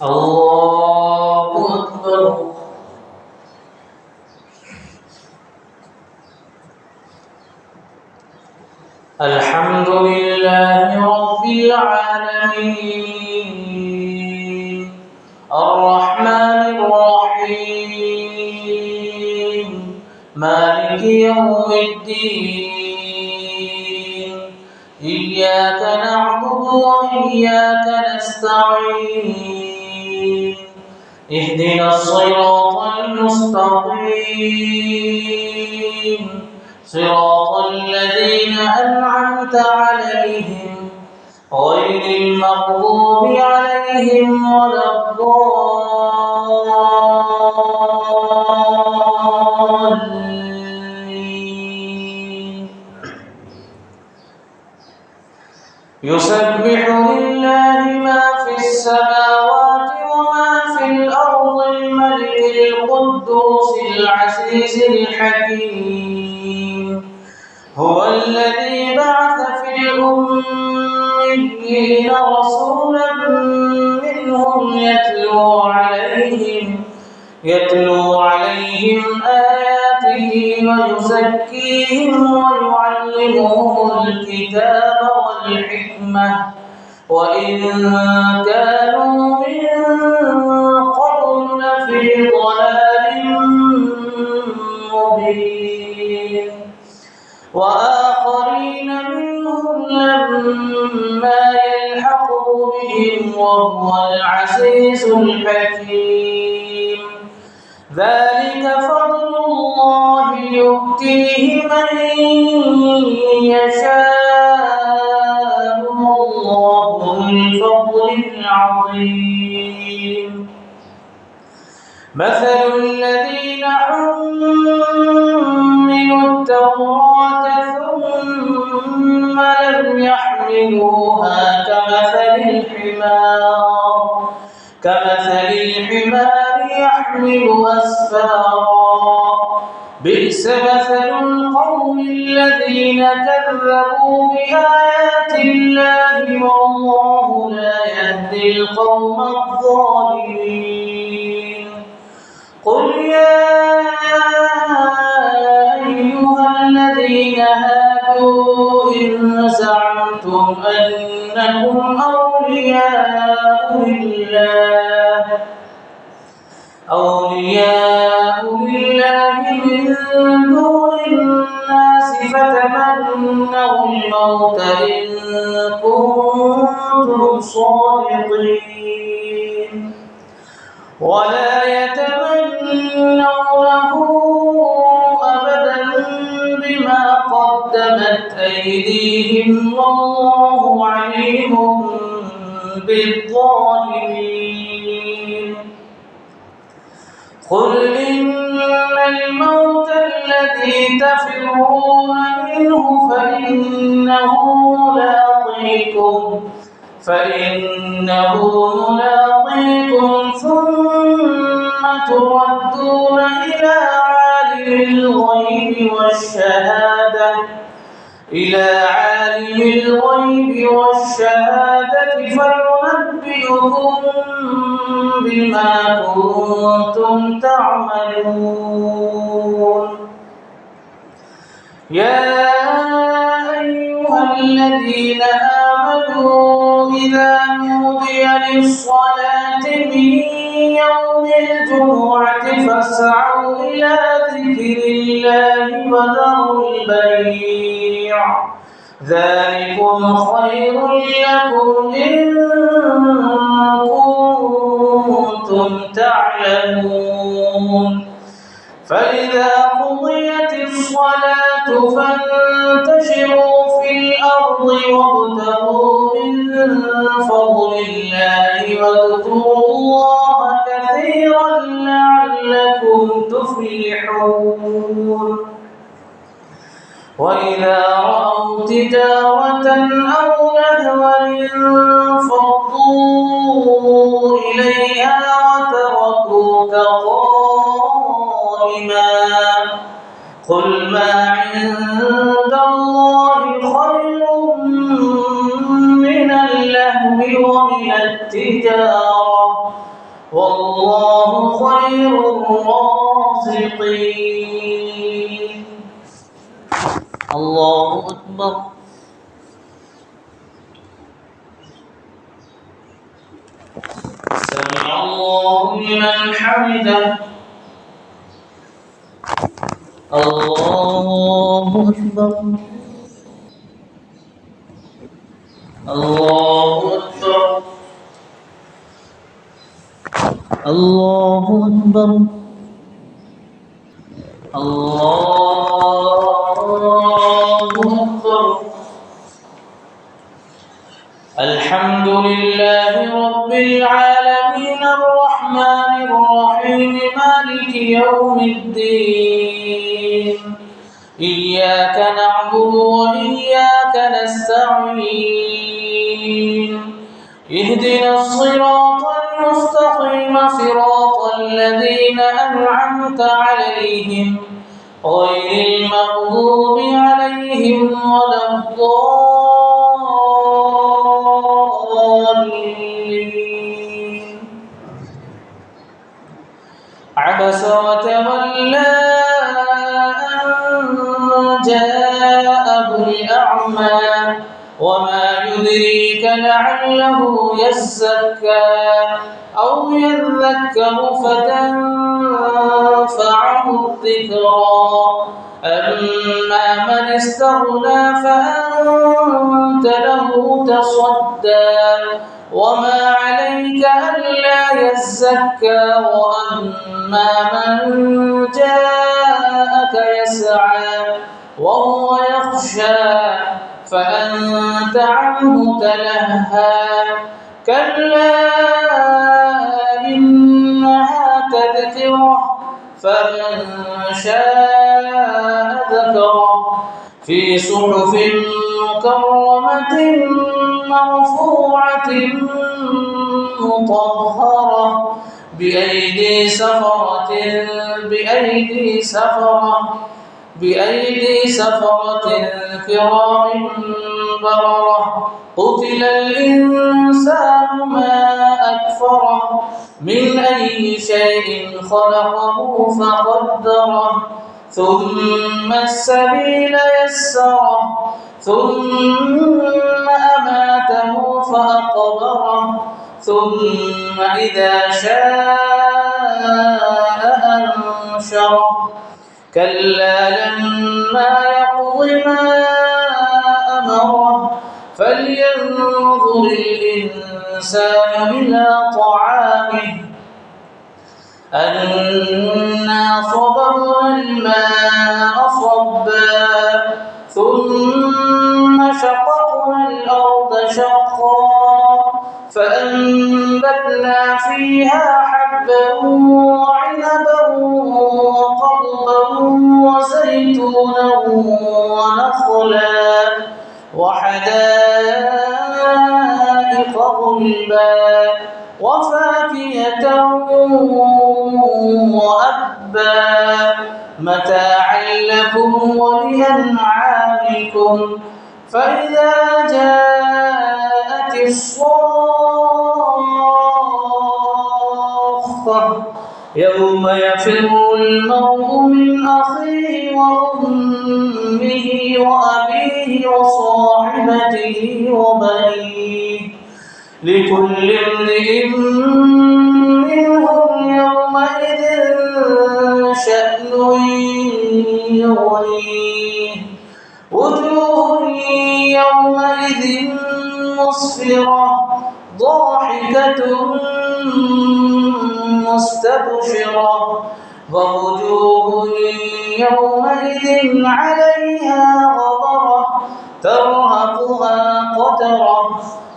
الله أكبر. الحمد لله رب العالمين الرحمن الرحيم مالك يوم الدين إياك نعبد وإياك نستعين اهدنا الصراط المستقيم صراط الذين أنعمت عليهم غير المغضوب عليهم ولا الضالين. يسبح لله ما في السماوات وما في الأرض الملك القدوس العزيز الحكيم هو الذي بعث في الأميين رسولا منهم يتلو عليهم آياته ويزكيهم ويعلمهم الكتاب والحكمة وإن كانوا من قبل لفي ضلال مبين وآخرين منهم لما يلحقوا بهم وهو العزيز الحكيم ذلك فضل الله يؤتيه من يشاء والله ذو الفضل العظيم. مثل الذين حملوا التوراة ثم لم يحملوها كمثل الحمار يحمل أسفارا بئس مثل القوم الذين كذبوا بآيات الله والله لا يهدي القوم الظالمين. قل يا أيها الذين هادوا إن زعمتم أنكم أولياء لله من دون الناس فتمنوا الموت إن كنتم صادقين ولا يتمنونه أبدا بما قدمت أيديهم والله عليم بالظالمين. قل إن الموت الذي تفرون منه فإنه ملاقيكم ثم تردون إلى عالم الغيب والشهادة فينبئكم بما كنتم تعملون. يا أيها الذين آمنوا إذا نودي للصلاة من يوم الجمعة فاسعوا إلى ذكر الله وذروا البيع ذلكم خير لكم إن كنتم تعلمون. فإذا قضيت الصلاة فانتشروا في الأرض وابتغوا من فضل الله واذكروا الله كثيرا لعلكم تفلحون. وإذا رأوا تجارة أو لهوا انفضوا إليها وتركوك قائما قل ما عند الله خير من اللهو ومن التجارة والله خير الرازقين. الله أكبر. سمع الله لمن حمده. الله أكبر. الله أكبر. الله أكبر. الله أكبر. الحمد لله رب العالمين الرحمن الرحيم مالك يوم الدين. إياك نعبد وإياك نستعين. اهدنا الصراط المستقيم صراط الذين أنعمت عليهم غير المغضوب عليهم ولا الضالين. عبس وتولى أن جاءه الأعمى وما يدريك لعله يزكى أو يذكر فتنفعه الذكرى. أما من استغنى فأنت له تصدى وما عليك ألا يزكى وأما من جاءك يسعى وهو يخشى فأنت عنه تلهى. كلا إنها تذكرة فمن شاء ذكره في صحف مكرمة مرفوعة مطهرة بأيدي سفرة كرام بررة. قتل الإنسان ما أكفره من أي شيء خلقه فقدره ثم السبيل يسره ثم أماته فأقبره ثم إذا شاء أنشره. كلا لما يقض ما أمره فلينظر الإنسان إلى طعامه أنا صببنا الماء صبا ثم شققنا الأرض شقا فأنبتنا فيها حبا وعنبا وقضبا وزيتونا ونخلا وحدائق غلبا وفاكهة وأبا متاعا لكم ولأنعامكم. فإذا جاءت الصاخة يوم يفر المرء من أخيه وأمه وأبيه وصاحبته وبنيه لكل امرئ منهم يومئذ شأن يغنيه. وجوه يومئذ مسفرة ضاحكة مستبشرة ووجوه يومئذ عليها غبرة ترهقها قترة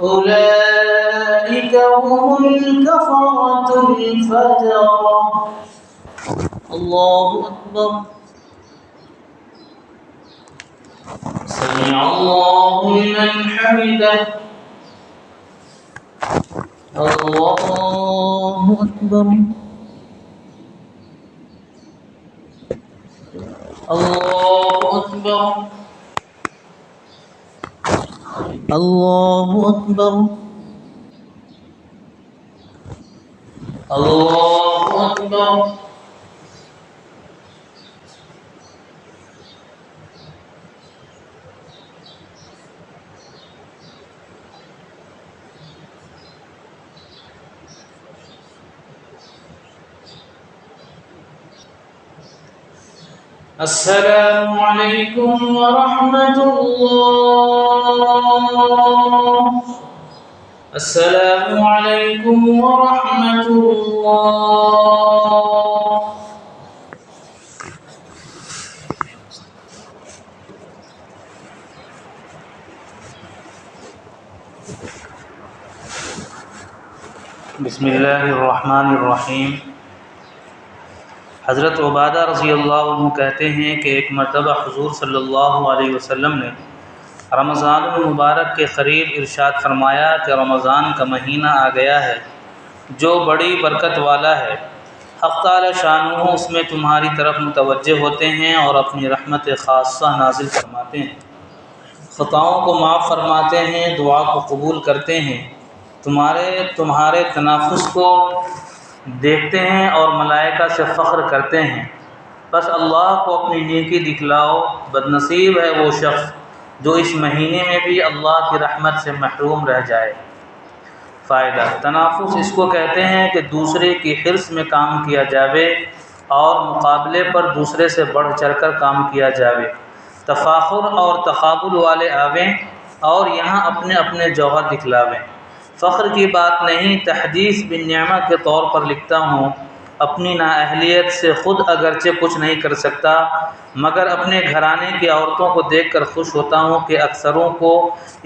أولئك هم الكفرة الفجرة. الله أكبر. سمع الله لمن حمده. الله أكبر. الله أكبر. الله أكبر. اللہ اکبر. السلام علیکم ورحمۃ اللہ. السلام علیکم ورحمۃ اللہ. بسم اللہ الرحمن الرحیم. حضرت عبادہ رضی اللہ عنہ کہتے ہیں کہ ایک مرتبہ حضور صلی اللہ علیہ وسلم نے رمضان المبارک کے قریب ارشاد فرمایا کہ رمضان کا مہینہ آ گیا ہے جو بڑی برکت والا ہے. حق تعالی شانہ اس میں تمہاری طرف متوجہ ہوتے ہیں اور اپنی رحمت خاصہ نازل فرماتے ہیں، خطاؤں کو معاف فرماتے ہیں، دعا کو قبول کرتے ہیں، تمہارے تنافس کو دیکھتے ہیں اور ملائکہ سے فخر کرتے ہیں. بس اللہ کو اپنی نیکی دکھلاؤ. بدنصیب ہے وہ شخص جو اس مہینے میں بھی اللہ کی رحمت سے محروم رہ جائے. فائدہ: تنافس اس کو کہتے ہیں کہ دوسرے کی حرص میں کام کیا جاوے اور مقابلے پر دوسرے سے بڑھ چڑھ کر کام کیا جاوے. تفاخر اور تقابل والے آویں اور یہاں اپنے اپنے جوہر دکھلاویں. فخر کی بات نہیں، تحدیث بالنعمہ کے طور پر لکھتا ہوں. اپنی نااہلیت سے خود اگرچہ کچھ نہیں کر سکتا مگر اپنے گھرانے کی عورتوں کو دیکھ کر خوش ہوتا ہوں کہ اکثروں کو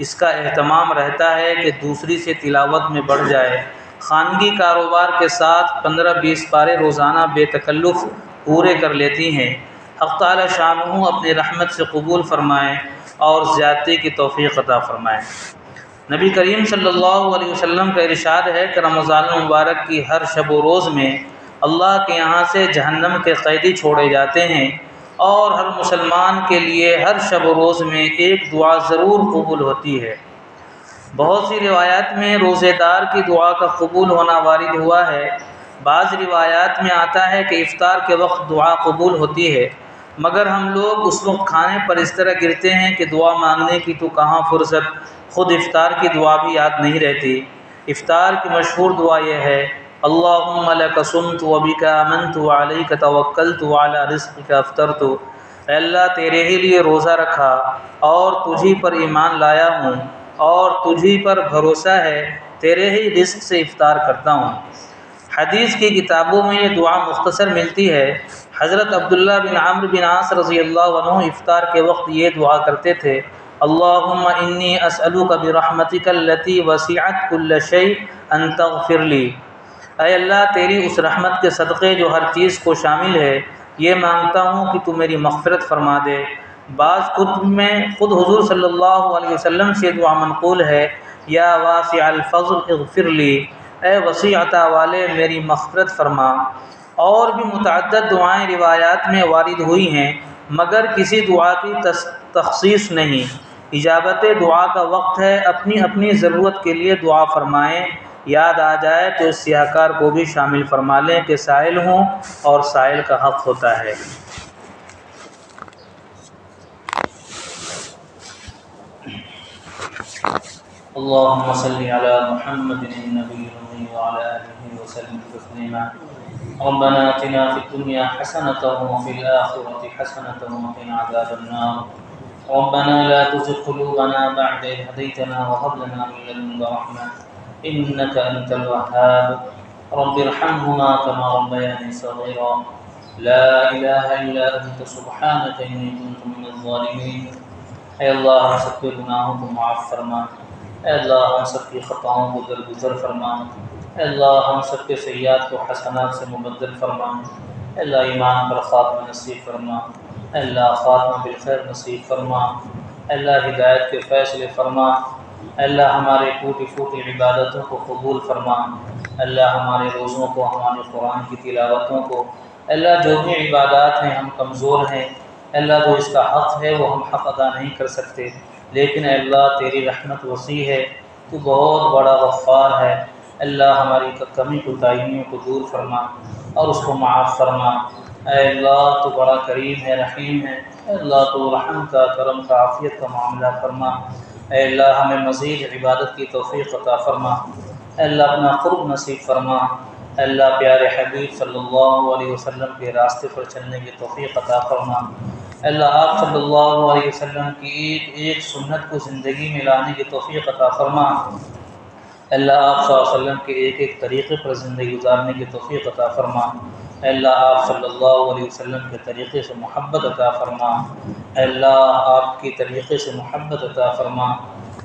اس کا اہتمام رہتا ہے کہ دوسری سے تلاوت میں بڑھ جائے. خانگی کاروبار کے ساتھ 15-20 پارے روزانہ بے تکلف پورے کر لیتی ہیں. حق تعالی شانہ اپنی رحمت سے قبول فرمائیں اور زیادتی کی توفیق عطا فرمائیں. نبی کریم صلی اللہ علیہ وسلم کا ارشاد ہے کہ رمضان المبارک کی ہر شب و روز میں اللہ کے یہاں سے جہنم کے قیدی چھوڑے جاتے ہیں اور ہر مسلمان کے لیے ہر شب و روز میں ایک دعا ضرور قبول ہوتی ہے. بہت سی روایات میں روزے دار کی دعا کا قبول ہونا وارد ہوا ہے. بعض روایات میں آتا ہے کہ افطار کے وقت دعا قبول ہوتی ہے مگر ہم لوگ اس وقت کھانے پر اس طرح گرتے ہیں کہ دعا مانگنے کی تو کہاں فرصت، خود افطار کی دعا بھی یاد نہیں رہتی. افطار کی مشہور دعا یہ ہے: اللہم لک صمت وبک آمنت وعلیک توکلت وعلی رزقک افطرت. اے اللہ تیرے ہی لیے روزہ رکھا اور تجھی پر ایمان لایا ہوں اور تجھی پر بھروسہ ہے، تیرے ہی رزق سے افطار کرتا ہوں. حدیث کی کتابوں میں یہ دعا مختصر ملتی ہے. حضرت عبداللہ بن عمرو بن عاص رضی اللہ عنہ افطار کے وقت یہ دعا کرتے تھے: اللہم انی اسألک برحمتک التی وسعت کل شیء ان تغفر لی. اے اللہ تیری اس رحمت کے صدقے جو ہر چیز کو شامل ہے یہ مانگتا ہوں کہ تو میری مغفرت فرما دے. بعض کتب میں خود حضور صلی اللہ علیہ وسلم سے دعا منقول ہے: یا واسع الفضل اغفر لی. اے وسیع عطا والے میری مغفرت فرما. اور بھی متعدد دعائیں روایات میں وارد ہوئی ہیں مگر کسی دعا کی تخصیص نہیں. اجابت دعا کا وقت ہے، اپنی اپنی ضرورت کے لیے دعا فرمائیں. یاد آ جائے تو اس سیاہکار کو بھی شامل فرما لیں کہ سائل ہوں اور سائل کا حق ہوتا ہے. اللهم صل على محمد النبي الأمي وعلى آله وسلم تسليما. ربنا آتنا في الدنيا حسنة وفي الآخرة حسنة وقنا عذاب النار. ربنا لا تزغ قلوبنا بعد إذ هديتنا وهب لنا من لدنك رحمة إنك أنت الوهاب. رب ارحمهما كما ربياني صغيرا. لا إله إلا أنت سبحانك إني كنت من الظالمين. اے اللہ ہم سب کے گناہوں کو معاف فرما. اے اللہ ہم سب کی خطاؤں کو درگزر فرما. اے اللہ ہم سب کے سیئات کو حسنات سے مبدل فرما. اے اللہ ایمان پر خاتمہ نصیب فرما. اے اللہ خاتمہ بالخیر نصیب فرما. اے اللہ ہدایت کے فیصلے فرما. اے اللہ ہمارے ٹوٹی پھوٹی عبادتوں کو قبول فرما. اے اللہ ہمارے روزوں کو، ہمارے قرآن کی تلاوتوں کو، اے اللہ جو بھی عبادات ہیں ہم کمزور ہیں، اے اللہ جو اس کا حق ہے وہ ہم حق ادا نہیں کر سکتے، لیکن اے اللہ تیری رحمت وسیع ہے، تو بہت بڑا غفار ہے. اللہ ہماری کمی کوتاہیوں کو دور فرما اور اس کو معاف فرما۔ اے اللہ تو بڑا کریم ہے، رحیم ہے، اے اللہ تو رحم کا، کرم کا، عافیت کا معاملہ فرما۔ اے اللہ ہمیں مزید عبادت کی توفیق عطا فرما۔ اے اللہ اپنا قرب نصیب فرما۔ اے اللہ پیارے حبیب صلی اللہ علیہ وسلم کے راستے پر چلنے کی توفیق عطا فرما۔ اے اللہ آپ صلی اللہ علیہ وسلم کی ایک ایک سنت کو زندگی میں لانے کی توفیق عطا فرما۔ اے اللہ آپ صلی اللہ علیہ وسلم کے ایک ایک طریقے پر زندگی گزارنے کی توفیق عطا فرما۔ اے اللہ آپ صلی اللہ علیہ وسلم کے طریقے سے محبت عطا فرما۔ اے اللہ آپ کی طریقے سے محبت عطا فرما۔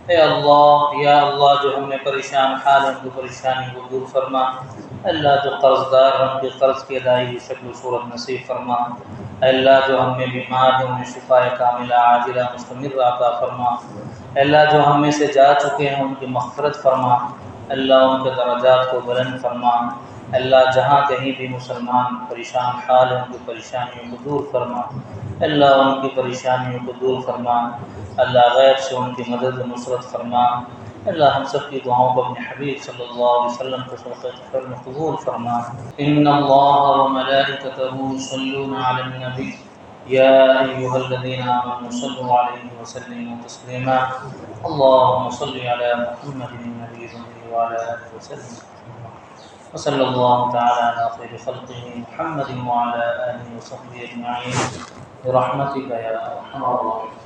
اے اللہ یا اللہ جو ہمیں پریشان حال ہیں ان کی پریشانی کو دور فرما۔ اے اللہ جو قرض دار ہیں ان کے قرض کی ادائیگی کی شکل و صورت نصیب فرما۔ اے اللہ جو ہم میں بیمار ہیں انہیں شفا کاملہ عاجلہ مستمر عطا فرما۔ اے اللہ جو ہم میں سے جا چکے ہیں ان کی مغفرت فرما۔ اے اللہ ان کے درجات کو بلند فرما۔ اے اللہ جہاں کہیں بھی مسلمان پریشان حال ہیں ان کی پریشانیوں کو دور فرما۔ اے اللہ ان کی پریشانیوں کو دور فرما۔ اللہ غیب سے ان کی مدد و نصرت فرما۔ اللہ ہم سب کی دعاؤں کو اپنے حبیب صلی اللہ علیہ وسلم کے صدقے میں قبول فرما۔ ان اللہ و ملائکتہ یصلون علی النبی یا ایھا الذین آمنوا صلوا علیہ وسلموا تسلیما۔ اللهم صل علی محمد النبی وعلی آلہ وسلم وصلی اللہ تعالی علی خیر خلقہ محمد وعلی آلہ وصحبہ اجمعین برحمتک یا ارحم الراحمین۔